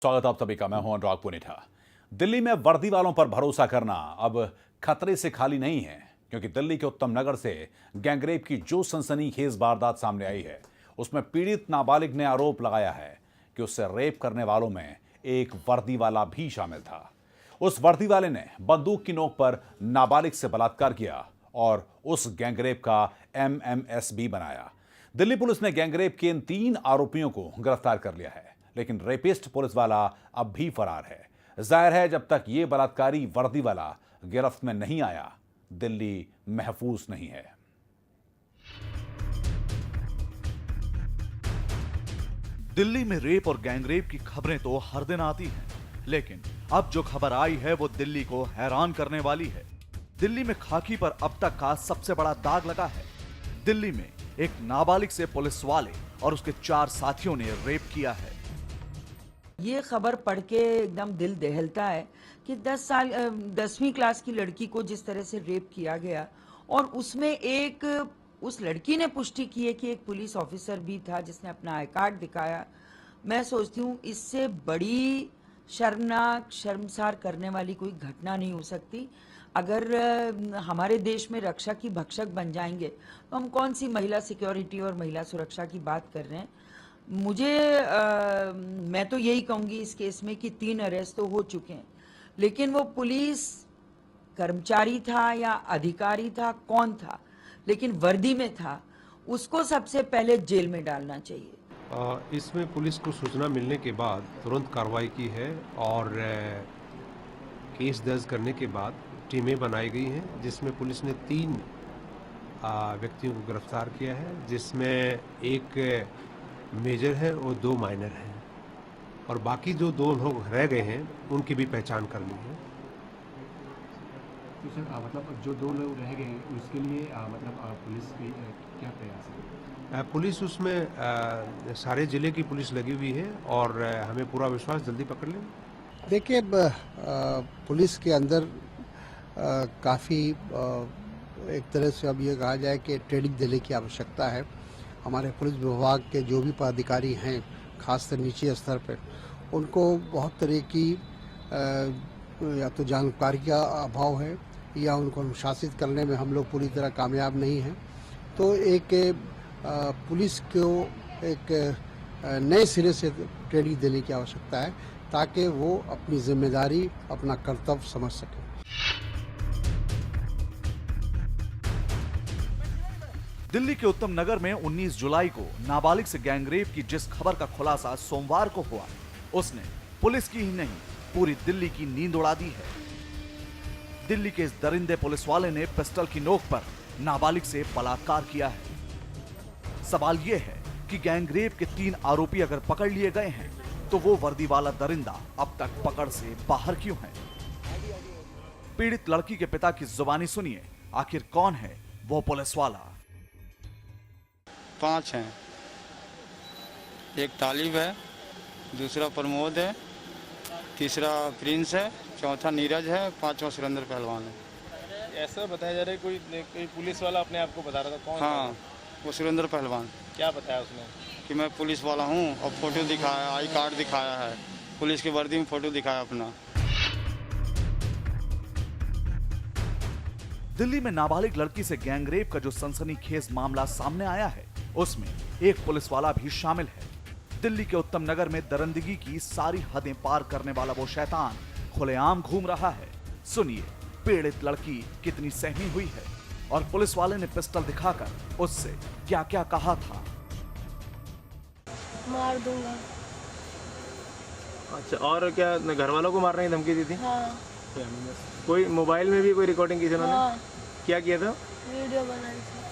स्वागत आप सभी का। मैं हूं अनुराग पुनेठा। दिल्ली में वर्दी वालों पर भरोसा करना अब खतरे से खाली नहीं है, क्योंकि दिल्ली के उत्तम नगर से गैंगरेप की जो सनसनीखेज वारदात सामने आई है, उसमें पीड़ित नाबालिग ने आरोप लगाया है कि उससे रेप करने वालों में एक वर्दी वाला भी शामिल था। उस वर्दी वाले ने बंदूक की नोक पर नाबालिग से बलात्कार किया और उस गैंगरेप का MMS भी बनाया। दिल्ली पुलिस ने गैंगरेप के इन 3 आरोपियों को गिरफ्तार कर लिया है, लेकिन रेपिस्ट पुलिस वाला अब भी फरार है। जाहिर है, जब तक ये बलात्कारी वर्दी वाला गिरफ्त में नहीं आया, दिल्ली महफूज नहीं है। दिल्ली में रेप और गैंगरेप की खबरें तो हर दिन आती हैं, लेकिन अब जो खबर आई है वो दिल्ली को हैरान करने वाली है। दिल्ली में खाकी पर अब तक का सबसे बड़ा दाग लगा है। दिल्ली में एक नाबालिग से पुलिस वाले और उसके 4 साथियों ने रेप किया है। ये खबर पढ़ के एकदम दिल दहलता है कि 10वीं क्लास की लड़की को जिस तरह से रेप किया गया, और उसमें उस लड़की ने पुष्टि की है कि एक पुलिस ऑफिसर भी था जिसने अपना आई कार्ड दिखाया। मैं सोचती हूँ इससे बड़ी शर्मनाक, शर्मसार करने वाली कोई घटना नहीं हो सकती। अगर हमारे देश में रक्षा की भक्षक बन जाएंगे तो हम कौन सी महिला सिक्योरिटी और महिला सुरक्षा की बात कर रहे हैं। मैं तो यही कहूँगी इस केस में कि 3 अरेस्ट तो हो चुके हैं, लेकिन वो पुलिस कर्मचारी था या अधिकारी था, कौन था, लेकिन वर्दी में था, उसको सबसे पहले जेल में डालना चाहिए। इसमें पुलिस को सूचना मिलने के बाद तुरंत कार्रवाई की है और केस दर्ज करने के बाद टीमें बनाई गई हैं, जिसमें पुलिस ने 3 व्यक्तियों को गिरफ्तार किया है, जिसमें एक मेजर है और 2 माइनर हैं, और बाकी जो 2 लोग रह गए हैं उनकी भी पहचान कर ली है। तो सर मतलब जो 2 लोग रह गए उसके लिए पुलिस के क्या प्रयास है? पुलिस उसमें सारे जिले की पुलिस लगी हुई है और हमें पूरा विश्वास जल्दी पकड़ लेंगे। देखिए, पुलिस के अंदर काफ़ी एक तरह से अब ये कहा जाए कि ट्रेनिंग देने की आवश्यकता है। हमारे पुलिस विभाग के जो भी पदाधिकारी हैं, खासकर नीचे स्तर पर, उनको बहुत तरह की या तो जानकारी का अभाव है या उनको अनुशासित करने में हम लोग पूरी तरह कामयाब नहीं हैं। तो एक पुलिस को एक नए सिरे से ट्रेनिंग देने की आवश्यकता है, ताकि वो अपनी जिम्मेदारी, अपना कर्तव्य समझ सकें। दिल्ली के उत्तम नगर में 19 जुलाई को नाबालिग से गैंगरेप की जिस खबर का खुलासा सोमवार को हुआ, उसने पुलिस की ही नहीं पूरी दिल्ली की नींद उड़ा दी है। दिल्ली के इस दरिंदे पुलिस वाले ने पिस्टल की नोक पर नाबालिग से बलात्कार किया है। सवाल यह है कि गैंगरेप के 3 आरोपी अगर पकड़ लिए गए हैं तो वो वर्दी वाला दरिंदा अब तक पकड़ से बाहर क्यों है? पीड़ित लड़की के पिता की जुबानी सुनिए, आखिर कौन है वो पुलिस वाला? 5 हैं। एक तालिब है, दूसरा प्रमोद है, तीसरा प्रिंस है, चौथा नीरज है, 5वां सुरेंद्र पहलवान है। ऐसा बताया जा रहा है कोई पुलिस वाला अपने आप को बता रहा था, कौन? हाँ, वो सुरेंद्र पहलवान। क्या बताया उसने? कि मैं पुलिस वाला हूँ, और फोटो दिखाया, आई कार्ड दिखाया है, पुलिस की वर्दी में फोटो दिखाया अपना। दिल्ली में नाबालिग लड़की से गैंगरेप का जो सनसनीखेज मामला सामने आया है, उसमें एक पुलिस वाला भी शामिल है। दिल्ली के उत्तम नगर में दरिंदगी की सारी हदें पार करने वाला वो शैतान खुलेआम घूम रहा है। सुनिए, पीड़ित लड़की कितनी सहमी हुई है और पुलिस वाले ने पिस्टल दिखाकर उससे क्या क्या कहा था। मार दूंगा। अच्छा, और क्या घर वालों को मारने की धमकी दी थी? हाँ। कोई मोबाइल में भी कोई रिकॉर्डिंग की थी उन्होंने? हाँ। क्या किया था? वीडियो बनाई थी।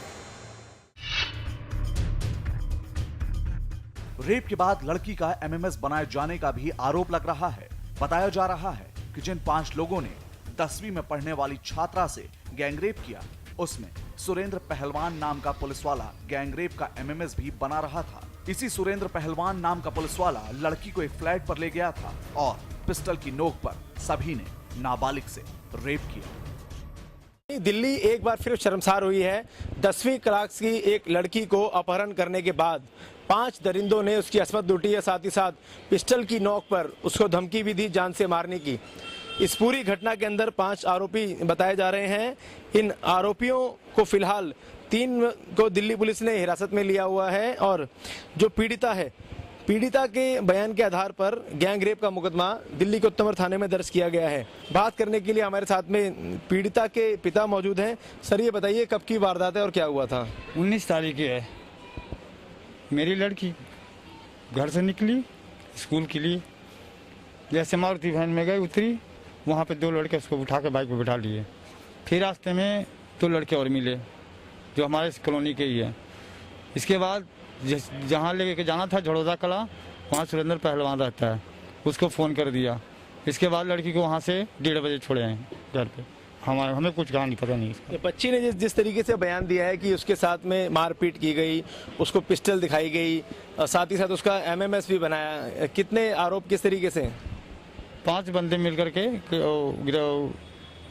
रेप के बाद लड़की का MMS बनाए जाने का भी आरोप लग रहा है। बताया जा रहा है कि जिन 5 लोगों ने 10वीं में पढ़ने वाली छात्रा से गैंगरेप किया, उसमें सुरेंद्र पहलवान नाम का पुलिस वाला गैंगरेप का MMS भी बना रहा था। इसी सुरेंद्र पहलवान नाम का पुलिस वाला लड़की को एक फ्लैट पर ले गया था और पिस्टल की नोक पर सभी ने नाबालिग से रेप किया। दिल्ली एक बार फिर शर्मसार हुई है। 10वीं क्लास की एक लड़की को अपहरण करने के बाद 5 दरिंदों ने उसकी असमत लूटी है, साथ ही साथ पिस्टल की नोक पर उसको धमकी भी दी जान से मारने की। इस पूरी घटना के अंदर 5 आरोपी बताए जा रहे हैं। इन आरोपियों को फिलहाल 3 को दिल्ली पुलिस ने हिरासत में लिया हुआ है और जो पीड़िता के बयान के आधार पर गैंग रेप का मुकदमा दिल्ली के उत्तम थाने में दर्ज किया गया है। बात करने के लिए हमारे साथ में पीड़िता के पिता मौजूद हैं। सर, ये बताइए कब की वारदात है और क्या हुआ था? 19 तारीख की है। मेरी लड़की घर से निकली स्कूल के लिए, जैसे मारुति वैन में गई, उतरी, वहाँ पे 2 लड़के उसको उठा के बाइक पे बिठा लिए। फिर रास्ते में 2 लड़के और मिले जो हमारे इस कॉलोनी के ही है। इसके बाद जहाँ लेके जाना था झड़ौदा कला, वहाँ सुरेंद्र पहलवान रहता है, उसको फ़ोन कर दिया। इसके बाद लड़की को वहाँ से 1:30 बजे छोड़े हैं घर पे। हमें कुछ कहानी पता नहीं इसका। बच्ची ने जिस तरीके से बयान दिया है कि उसके साथ में मारपीट की गई, उसको पिस्टल दिखाई गई, साथ ही साथ उसका MMS भी बनाया। कितने आरोप किस तरीके से? 5 बंदे मिलकर के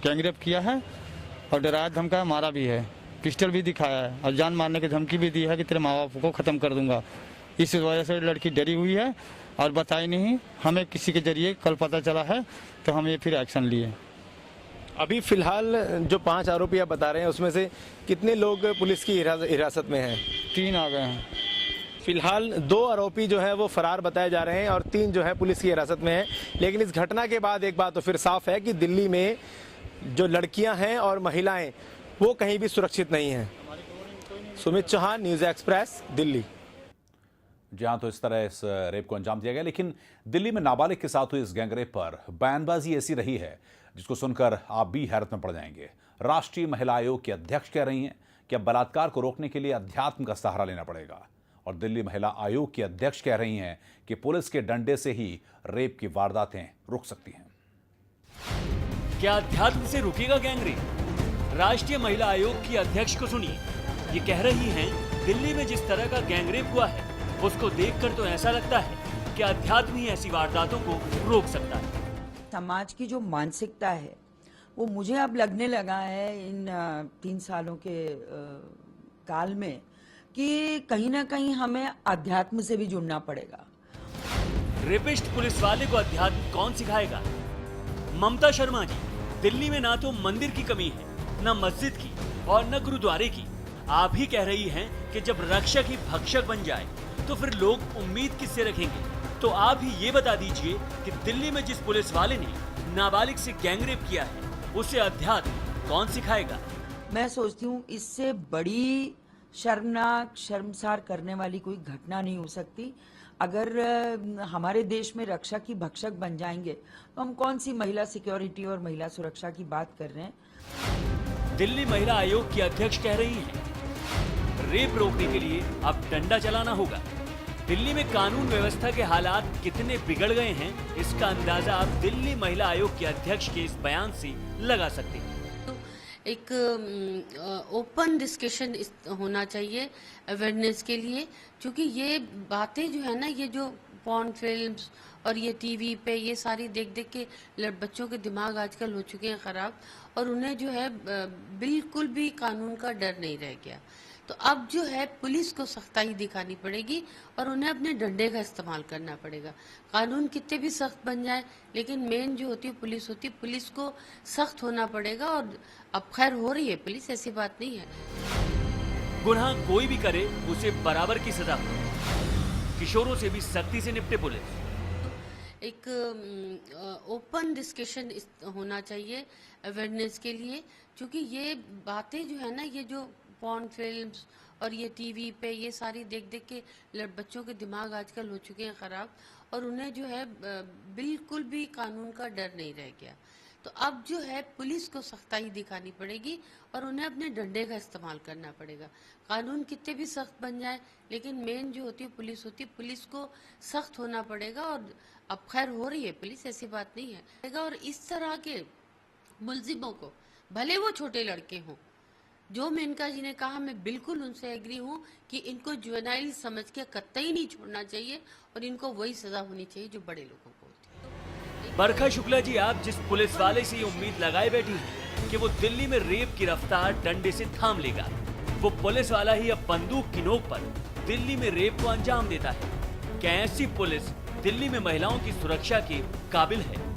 गैंगरेप किया है और डराया धमकाया, मारा भी है, पिस्टल भी दिखाया है और जान मारने की धमकी भी दी है कि तेरे माँ बाप को ख़त्म कर दूंगा। इस वजह से लड़की डरी हुई है और बताई नहीं। हमें किसी के जरिए कल पता चला है तो हम ये फिर एक्शन लिए। अभी फिलहाल जो 5 आरोपी आप बता रहे हैं उसमें से कितने लोग पुलिस की हिरासत में हैं? 3 आ गए हैं। फिलहाल 2 आरोपी जो है वो फरार बताए जा रहे हैं और 3 जो है पुलिस की हिरासत में है। लेकिन इस घटना के बाद एक बात तो फिर साफ है कि दिल्ली में जो लड़कियां हैं और महिलाएं वो कहीं भी सुरक्षित नहीं हैं। Sumit Chauhan, News Express, Delhi. जहां तो इस तरह इस रेप को अंजाम दिया गया, लेकिन दिल्ली में नाबालिग के साथ हुई इस गैंगरेप पर बयानबाजी ऐसी रही है जिसको सुनकर आप भी हैरत में पड़ जाएंगे। राष्ट्रीय महिला आयोग की अध्यक्ष कह रही हैं कि अब बलात्कार को रोकने के लिए अध्यात्म का सहारा लेना पड़ेगा, और दिल्ली महिला आयोग की अध्यक्ष कह रही हैं कि पुलिस के डंडे से ही रेप की वारदातें रुक सकती हैं। क्या अध्यात्म से रुकेगा गैंगरेप? राष्ट्रीय महिला आयोग की अध्यक्ष को सुनिए। ये कह रही हैं दिल्ली में जिस तरह का गैंगरेप हुआ है उसको देखकर तो ऐसा लगता है कि अध्यात्म ही ऐसी वारदातों को रोक सकता है। समाज की जो मानसिकता है वो मुझे अब लगने लगा है इन 3 सालों के काल में कि कहीं ना कहीं हमें अध्यात्म से भी जुड़ना पड़ेगा। रेपिस्ट पुलिस वाले को अध्यात्म कौन सिखाएगा? ममता शर्मा जी, दिल्ली में ना तो मंदिर की कमी है, न मस्जिद की और न गुरुद्वारे की। आप ही कह रही हैं कि जब रक्षक ही भक्षक बन जाए तो फिर लोग उम्मीद किससे रखेंगे? तो आप ही ये बता दीजिए कि दिल्ली में जिस पुलिस वाले ने नाबालिग से गैंगरेप किया है उसे अध्यात्म कौन सिखाएगा? मैं सोचती हूँ इससे बड़ी शर्मनाक, शर्मसार करने वाली कोई घटना नहीं हो सकती। अगर हमारे देश में रक्षक ही भक्षक बन जाएंगे तो हम कौन सी महिला सिक्योरिटी और महिला सुरक्षा की बात कर रहे हैं। दिल्ली महिला आयोग की अध्यक्ष कह रही हैं रेप रोकने के लिए अब डंडा चलाना होगा। दिल्ली में कानून व्यवस्था के हालात कितने बिगड़ गए हैं इसका अंदाजा आप दिल्ली महिला आयोग के अध्यक्ष के इस बयान से लगा सकते हैं। एक ओपन डिस्कशन होना चाहिए अवेयरनेस के लिए, क्योंकि ये बातें जो है ना, ये जो पॉर्न फिल्म्स और ये टीवी पे ये सारी देख देख के बच्चों के दिमाग आजकल हो चुके हैं ख़राब, और उन्हें जो है बिल्कुल भी कानून का डर नहीं रह गया। तो अब जो है पुलिस को सख्ताई दिखानी पड़ेगी और उन्हें अपने डंडे का इस्तेमाल करना पड़ेगा। कानून कितने भी सख्त बन जाए लेकिन मेन जो होती है पुलिस होती है, पुलिस को सख्त होना पड़ेगा। और अब खैर हो रही है पुलिस, ऐसी बात नहीं है। गुनाह कोई भी करे उसे बराबर की सजा हो। किशोरों से भी सख्ती से निपटे पुलिस। एक ओपन डिस्कशन होना चाहिए अवेयरनेस के लिए, क्योंकि ये बातें जो है ना, ये जो पॉर्न फिल्म्स और ये टीवी पे ये सारी देख देख के बच्चों के दिमाग आजकल हो चुके हैं ख़राब, और उन्हें जो है बिल्कुल भी कानून का डर नहीं रह गया। तो अब जो है पुलिस को सख्ताई दिखानी पड़ेगी और उन्हें अपने डंडे का इस्तेमाल करना पड़ेगा। कानून कितने भी सख्त बन जाए लेकिन मेन जो होती है पुलिस होती है, पुलिस को सख्त होना पड़ेगा। और अब खैर हो रही है पुलिस, ऐसी बात नहीं है। और इस तरह के मुलजिमों को, भले वो छोटे लड़के हों, जो मेनका जी ने कहा, मैं बिल्कुल उनसे एग्री हूँ कि इनको जुवेनाइल समझ के कतई नहीं छोड़ना चाहिए और इनको वही सजा होनी चाहिए जो बड़े लोगों को होती है। बरखा शुक्ला जी, आप जिस पुलिस वाले से ये उम्मीद लगाए बैठी हैं कि वो दिल्ली में रेप की रफ्तार डंडे से थाम लेगा। वो पुलिस वाला ही अब बंदूक की नोक पर दिल्ली में रेप को अंजाम देता है। क्या ऐसी पुलिस दिल्ली में महिलाओं की सुरक्षा के काबिल है?